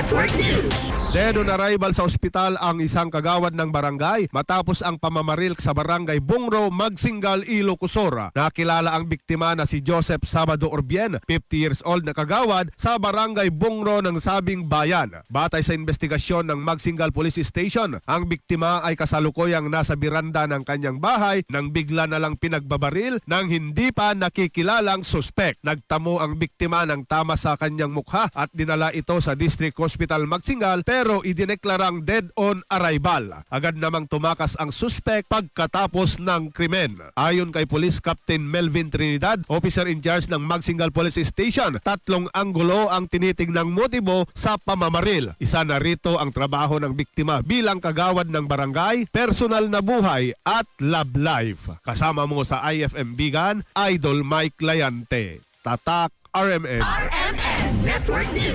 Network News. Dead on arrival sa ospital ang isang kagawad ng barangay matapos ang pamamaril sa barangay Bungro, Magsingal, Ilocos. Nakilala ang biktima na si Joseph Sabado Orbien, 50 years old na kagawad sa barangay Bungro ng Sabing Bayan. Batay sa investigasyon ng Magsingal Police Station, ang biktima ay kasalukuyang nasa biranda ng kanyang bahay nang bigla na lang pinagbabaril ng hindi pa nakikilalang suspek. Nagtamo ang biktima ng tama sa kanyang mukha at dinala ito sa District Hospital Magsingal pero idineklarang dead on arrival. Agad namang tumakas ang suspek pagkatapos ng krimen. Ayon kay Police Captain Melvin Trinidad, officer in charge ng Magsingal Police Station, 3 anggulo ang tinitignang motibo sa pamamaril. Isa na rito ang trabaho ng biktima bilang kagawad ng barangay, personal na buhay at love life. Kasama mo sa IFM Bigan, Idol Mike Layante. Tatak RMN. RMN Network News.